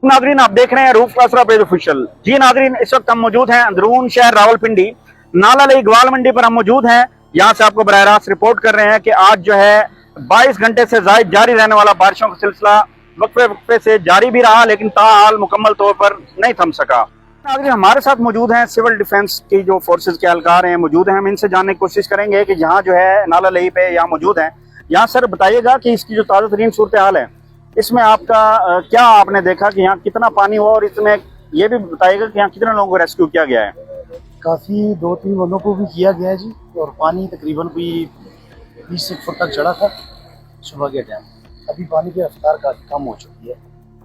Nadreen, आप देख रहे हैं रूफ कासरा पेज ऑफिशियल। जी नादरीन, इस वक्त हम मौजूद हैं अंदरून शहर रावलपिंडी, नाला लई ग्वाल मंडी पर हम मौजूद हैं। यहाँ से आपको बराह रास्त रिपोर्ट कर रहे हैं कि आज जो है 22 घंटे से जायद जारी रहने वाला बारिशों का सिलसिला वक्फे वक्फे से जारी भी रहा, लेकिन ताहाल मुकम्मल तौर पर नहीं थम सका। नादरीन, हमारे साथ मौजूद हैं सिविल डिफेंस की जो फोर्सेज के एहलकार हैं, मौजूद हैं। हम इनसे जानने की कोशिश करेंगे कि यहाँ जो है नाला लई पे यहाँ मौजूद हैं। यहाँ सर बताइएगा कि इसकी जो ताज़ा तरीन सूरत हाल है, इसमें आपका क्या आपने देखा कि यहाँ कितना पानी हुआ, और इसमें ये भी बताइएगा कि यहाँ कितने लोगों को रेस्क्यू किया गया है। काफ़ी 2-3 बंदों को भी किया गया है जी। और पानी तकरीबन कोई 20 फुट तक चढ़ा था सुबह के टाइम। अभी पानी की रफ्तार काफ़ी कम हो चुकी है,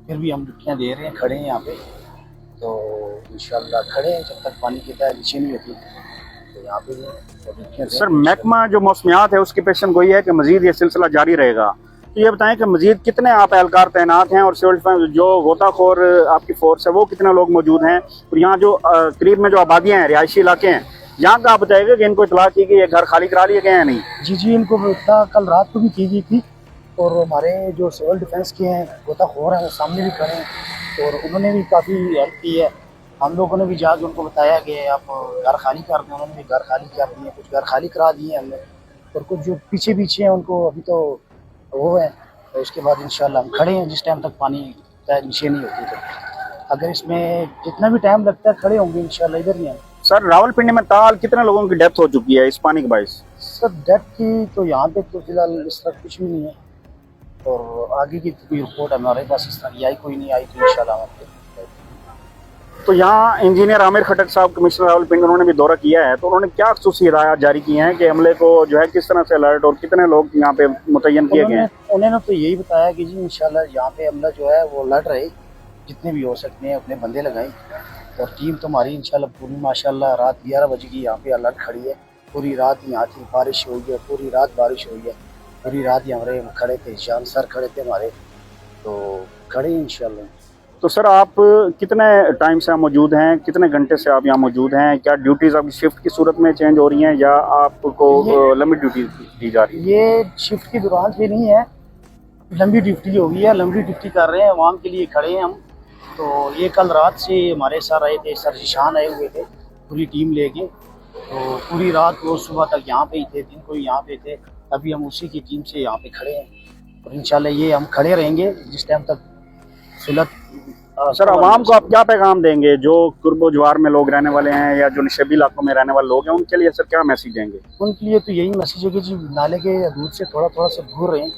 फिर भी हम डुबकियाँ दे रहे हैं, खड़े हैं यहाँ पे। तो इंशाल्लाह खड़े हैं जब तक पानी की तह नीचे नहीं होती, तो यहाँ पे डुबकियाँ। सर, महकमा जो मौसमियात है उसकी पेशन गोई है कि मजीद ये सिलसिला जारी रहेगा, तो ये बताएं कि मजीद कितने आप एहलकार तैनात हैं, और सिविल डिफेंस जो गोताखोर आपकी फोर्स है वो कितने लोग मौजूद हैं, और यहाँ जो करीब में जो आबादियाँ हैं, रिहायशी इलाके हैं, यहाँ का आप बताइएगा कि इनको इतला की गई, ये घर खाली करा लिए गए हैं नहीं? जी, इनको इतना कल रात को भी की गई थी, और हमारे जो सिविल डिफेंस के हैं गोताखोर हैं वो सामने भी खड़े हैं, और उन्होंने भी काफ़ी हेल्प की है। हम लोगों ने भी जाकर उनको बताया कि आप घर खाली कर दें, उन्होंने भी घर खाली कर दिए, कुछ घर खाली करा दिए हमने, और कुछ जो पीछे पीछे हैं उनको अभी तो वो है। तो उसके बाद इंशाल्लाह हम खड़े हैं जिस टाइम तक पानी नीचे नहीं होती। तो अगर इसमें जितना भी टाइम लगता है खड़े होंगे इंशाल्लाह, इधर ही हैं। सर, रावलपिंडी में ताल कितने लोगों की डेथ हो चुकी है इस पानी के बायस? सर, डेथ की तो यहाँ पे तो फिलहाल इस तरह कुछ भी नहीं है, और आगे की कोई रिपोर्ट हमारे पास इस तरह की आई कोई नहीं आई, तो इंशाल्लाह हम आपको। तो यहाँ इंजीनियर आमिर खटक साहब, कमिश्नर रावलपिंडी, उन्होंने भी दौरा किया है, तो उन्होंने क्या खुसूसी हिदायत जारी की हैं कि अमले को जो है किस तरह से अलर्ट और कितने लोग यहाँ पे मुतय्यन किए गए हैं? उन्होंने तो यही बताया कि जी इंशाल्लाह यहाँ पे अमला जो है वो अलर्ट रहे, जितने भी हो सकते हैं अपने बंदे लगाएं, और टीम तो हमारी इंशाल्लाह पूरी माशाल्लाह रात 11 बजे की यहाँ पे अलर्ट खड़ी है। पूरी रात यहाँ थी, बारिश हुई है, पूरी रात बारिश हुई है, पूरी रात हमारे खड़े थे, जान सर खड़े थे हमारे, तो खड़े हैं इंशाल्लाह। तो सर, आप कितने टाइम से आप मौजूद हैं, कितने घंटे से आप यहाँ मौजूद हैं? क्या ड्यूटीज़ आपकी शिफ्ट की सूरत में चेंज हो रही हैं, या आपको लंबी ड्यूटी दी जा रही है? ये शिफ्ट के दौरान से नहीं है, लंबी ड्यूटी हो गई है, लंबी ड्यूटी कर रहे हैं, आवाम के लिए खड़े हैं हम। तो ये कल रात से हमारे सर आए थे, सर जिशान आए हुए थे पूरी टीम लेके, तो पूरी रात वो सुबह तक यहाँ पे ही थे, दिन को ही यहाँ पे थे। अभी हम उसी की टीम से यहाँ पे खड़े हैं, और इंशाल्लाह ये हम खड़े रहेंगे जिस टाइम तक सुलह। सर, आवाम को आप क्या पैगाम देंगे, जो कुर्बो जवार में लोग रहने वाले हैं या जो निशेबी इलाकों में रहने वाले लोग हैं, उनके लिए सर क्या मैसेज देंगे? उनके लिए तो यही मैसेज है कि जी नाले के दूर से थोड़ा थोड़ा सा दूर रहें,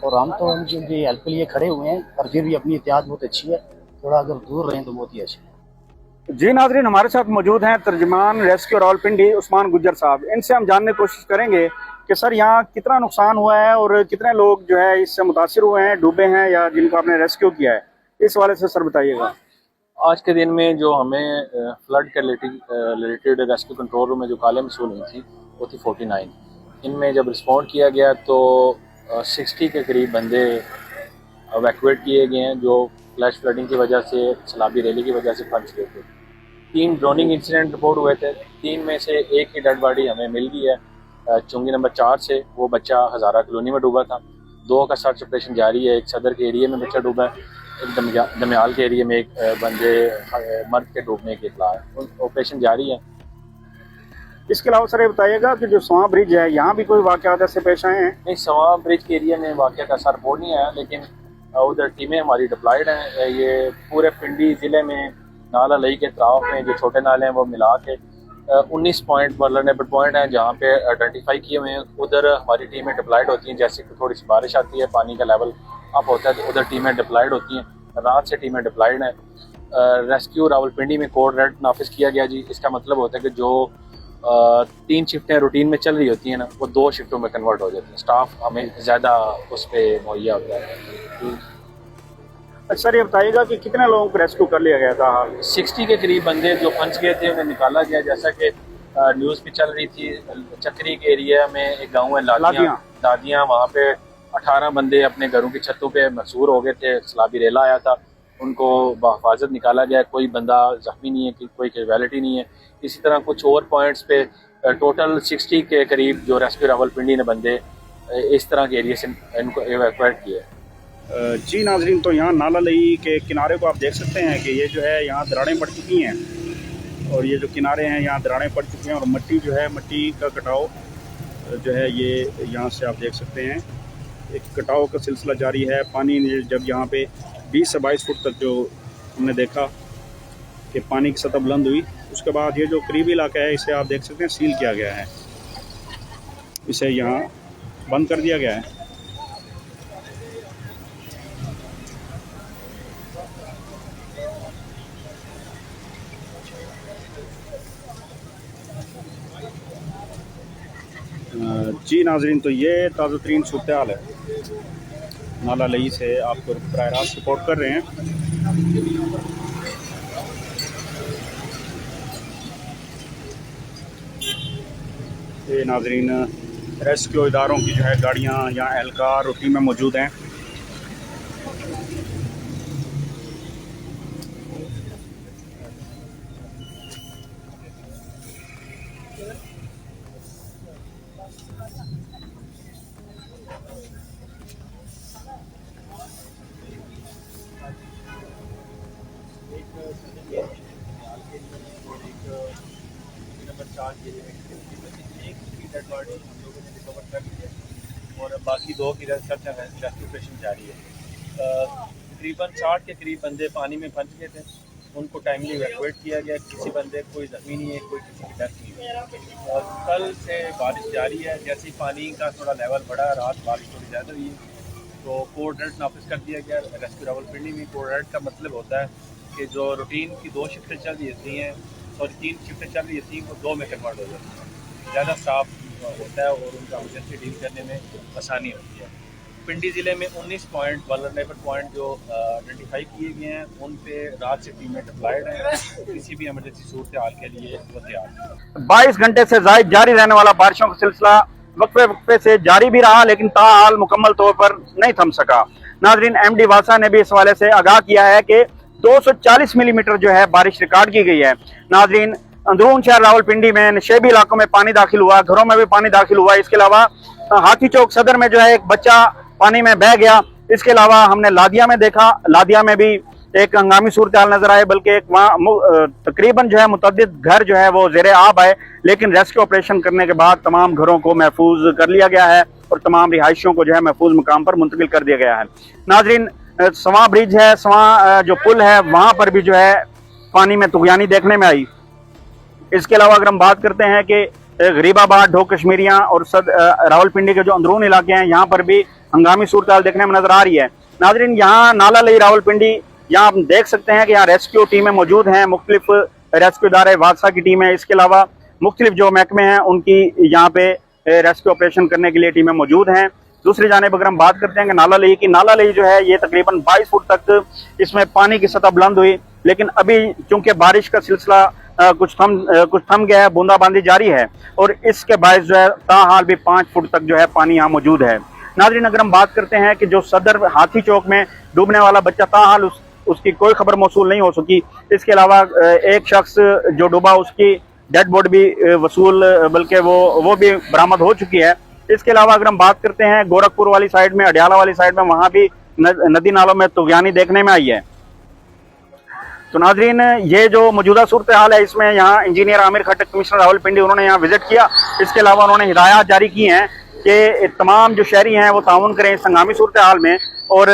और हम तो उनके लिए हेल्प के लिए खड़े हुए हैं, और फिर भी अपनी एहतियात बहुत अच्छी है, थोड़ा अगर दूर रहें तो बहुत ही अच्छा है। जी नाज़रीन, हमारे साथ मौजूद हैं तर्जुमान रेस्क्यू रावलपिंडी उस्मान गुज्जर साहब। इनसे हम जानने की कोशिश करेंगे कि सर यहाँ कितना नुकसान हुआ है, और कितने लोग जो है इससे मुतासिर हुए हैं, डूबे हैं, या जिनको आपने रेस्क्यू किया है, इस वाले से सर बताइएगा। आज के दिन में जो हमें फ्लड के रिलेटेड रेस्क्यू कंट्रोल रूम में जो कॉलें मसूल हुई थी वो थी 49। इनमें जब रिस्पॉन्ड किया गया तो 60 के करीब बंदे एवैक्यूएट किए गए हैं, जो फ्लैश फ्लडिंग की वजह से, सैलाबी रैली की वजह से फंस गए थे। 3 ड्रोनिंग इंसिडेंट रिपोर्ट हुए थे, 3 में से एक की डेड बॉडी हमें मिल गई है चुंगी नंबर 4 से। वो बच्चा हज़ारा कॉलोनी में डूबा था। 2 का सर्च ऑपरेशन जारी है। एक सदर के एरिया में बच्चा डूबा है, एक दमयाल के एरिया में एक बंदे मर्द के डूबने की इतला है। ऑपरेशन जारी है। इसके अलावा सर ये बताइएगा कि जो सवां ब्रिज है, यहाँ भी कोई वाक़यात ऐसे पेश आए हैं? नहीं, सवां ब्रिज के एरिया में वाक़या का असर रिपोर्ट नहीं आया, लेकिन उधर टीमें हमारी डिप्लॉयड हैं। ये पूरे पिंडी ज़िले में नाला लई के तराव में जो छोटे नाले हैं वो मिला के 19 पॉइंट वल्नरेबल पॉइंट हैं जहाँ पे आइडेंटिफाई किए हुए हैं। उधर हमारी टीमें डिप्लॉयड होती हैं। जैसे कि थोड़ी सी बारिश आती है, पानी का लेवल अप होता है, तो उधर टीमें डिप्लॉयड होती हैं। रात से टीमें डिप्लॉयड हैं। रेस्क्यू रावलपिंडी में कोड रेड नाफिज किया गया जी। इसका मतलब होता है कि जो 3 शिफ्टें रूटीन में चल रही होती हैं ना, वो 2 शिफ्टों में कन्वर्ट हो जाती हैं। स्टाफ हमें ज़्यादा उस पर मुहैया होता है। सर ये बताइएगा कि कितने लोगों को रेस्क्यू कर लिया गया था? 60 के करीब बंदे जो फंस गए थे उन्हें निकाला गया। जैसा कि न्यूज़ भी चल रही थी, चक्री के एरिया में एक गांव है लादियाँ, वहाँ पे 18 बंदे अपने घरों की छतों पे मकसूर हो गए थे। सैलाबी रेला आया था, उनको बहिफाजत निकाला गया। कोई बंदा जख्मी नहीं है, कोई कैजुअलिटी नहीं है। इसी तरह कुछ और पॉइंट्स पे टोटल 60 के करीब जो रेस्क्यू रावलपिंडी ने बंदे इस तरह के एरिया से इनको एवैक्यूएट किया है। जी नाजरीन, तो यहाँ नाला लई के किनारे को आप देख सकते हैं कि ये जो है यहाँ दरारें पड़ चुकी हैं और ये जो किनारे हैं यहाँ दरारें पड़ चुकी हैं और मट्टी जो है, मट्टी का कटाव जो है ये यहाँ से आप देख सकते हैं एक कटाव का सिलसिला जारी है। पानी जब यहाँ पे 20 से 22 फुट तक जो हमने देखा कि पानी की सतह बुलंद हुई, उसके बाद ये जो करीबी इलाका है इसे आप देख सकते हैं सील किया गया है, इसे यहाँ बंद कर दिया गया है। जी नाजरीन, तो ये ताज़ा तरीन सूरत हाल है नाला लई से, आपको बराह रास्त रिपोर्ट कर रहे हैं। ये नाजरीन रेस्क्यू इदारों की जो है गाड़ियाँ यहाँ एहलकार रूटीन में मौजूद हैं। और बाकी 2 की सर्च एंड रेस्क्यू ऑपरेशन जारी है। तकरीबन 60 के करीब बंदे पानी में फंस गए थे, उनको टाइमली इवैक्यूएट किया गया। किसी बंदे कोई ज़ख्मी नहीं है, कोई किसी की डेथ नहीं हुई। और कल से बारिश जारी है, जैसे पानी का थोड़ा लेवल बढ़ा, रात बारिश थोड़ी ज़्यादा हुई तो कोड रेड नाफिज कर दिया गया रेस्क्यू रावलपिंडी में। कोड रेड का मतलब होता है कि जो रूटीन की 2 शिफ्टें चल रही होती हैं और 3 शिफ्टें चल रही होती हैं वो 2 में कन्वर्ट हो जाती हैं, ज़्यादा स्टाफ होता है और उनका इमरजेंसी डील करने में आसानी होती है। पिंडी ज़िले में 19 पॉइंट वल्नरेबल पॉइंट जो आइडेंटिफाई किए गए हैं, उन पे रात से टीमें डिप्लॉयड हैं, किसी भी इमरजेंसी सूरत हाल के लिए वो तैयार हैं। 22 घंटे से ज़ायद जारी रहने वाला बारिशों का सिलसिला वक्फे वक्फे से जारी भी रहा, लेकिन ताहाल मुकम्मल तौर पर नहीं थम सका। नाजरीन, MD वासा ने भी इस हवाले से आगाह किया है कि 240 मिलीमीटर जो है बारिश रिकॉर्ड की गई है। नाजरीन, अंदरून शहर रावलपिंडी में नशेबी इलाकों में पानी दाखिल हुआ, घरों में भी पानी दाखिल हुआ। इसके अलावा हाथी चौक सदर में जो है एक बच्चा पानी में बह गया। इसके अलावा हमने लादिया में देखा, लादिया में भी एक हंगामी सूरत हाल नजर आए, बल्कि एक वहाँ तकरीबन जो है मुतअद्दिद घर जो है वो ज़ेरे आब आए, लेकिन रेस्क्यू ऑपरेशन करने के बाद तमाम घरों को महफूज कर लिया गया है और तमाम रिहायशियों को जो है महफूज मुकाम पर मुंतकिल कर दिया गया है। नाजरीन, सवां ब्रिज है, सवां जो पुल है, वहाँ पर भी जो है पानी में तुगयानी देखने में आई। इसके अलावा अगर हम बात करते हैं कि गरीबाबाद, ढोक कश्मीरियाँ और रावलपिंडी के जो अंदरून इलाके हैं, यहाँ पर भी हंगामी सूरत हाल देखने में नजर आ रही है। नाजरीन, यहाँ नाला लई रावलपिंडी, यहाँ आप देख सकते हैं कि यहाँ रेस्क्यू टीमें मौजूद हैं, मुख्तलिफ रेस्क्यू इदारे वादसा की टीम है। इसके अलावा मुख्तलिफ जो महकमे हैं उनकी यहाँ पे रेस्क्यू ऑपरेशन करने के लिए टीमें मौजूद हैं। दूसरी जानिब अगर हम बात करते हैं कि नाला लई की, नाला लई जो है ये तकरीबन 22 फुट तक इसमें पानी की सतह बुलंद हुई, लेकिन अभी चूंकि बारिश का सिलसिला कुछ थम गया है, बूंदाबांदी जारी है और इसके बायस जो है ताहाल भी 5 फुट तक जो है पानी यहाँ मौजूद है। नाजरीन, अगर हम बात करते हैं कि जो सदर हाथी चौक में डूबने वाला बच्चा ताहाल उसकी कोई खबर मौसूल नहीं हो सकी। इसके अलावा एक शख्स जो डूबा उसकी डेड बॉडी भी वसूल, बल्कि वो भी बरामद हो चुकी है। इसके अलावा अगर हम बात करते हैं गोरखपुर वाली साइड में, अडियाला वाली साइड में, वहाँ भी नदी नालों में तुगयानी देखने में आई है। तो नाजरीन, ये जो मौजूदा सूरत हाल है इसमें यहाँ इंजीनियर आमिर खट्टक, कमिश्नर रावलपिंडी, उन्होंने यहाँ विजिट किया। इसके अलावा उन्होंने हिदायत जारी की हैं कि तमाम जो शहरी हैं वो ताउन करें इस हंगामी सूरत हाल में और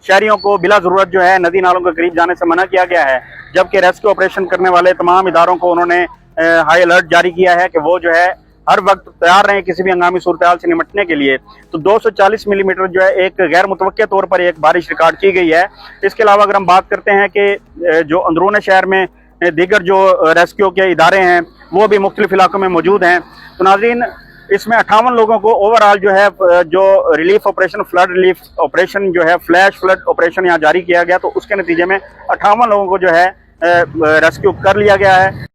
शहरियों को बिला ज़रूरत जो है नदी नालों के करीब जाने से मना किया गया है। जबकि रेस्क्यू ऑपरेशन करने वाले तमाम इदारों को उन्होंने हाई अलर्ट जारी किया है कि वो जो है हर वक्त तैयार रहें किसी भी हंगामी सूरत हाल से निपटने के लिए। तो 240 मिलीमीटर जो है एक गैर मुतवक्के तौर पर एक बारिश रिकॉर्ड की गई है। इसके अलावा अगर हम बात करते हैं कि जो अंदरून शहर में दीगर जो रेस्क्यू के इदारे हैं वो भी मुख्तलिफ इलाकों में मौजूद हैं। तो नाजरीन, इसमें 58 लोगों को ओवरऑल जो है जो relief operation, flood relief operation जो है, फ्लैश फ्लड ऑपरेशन यहाँ जारी किया गया, तो उसके नतीजे में 58 लोगों को जो है रेस्क्यू कर लिया गया है।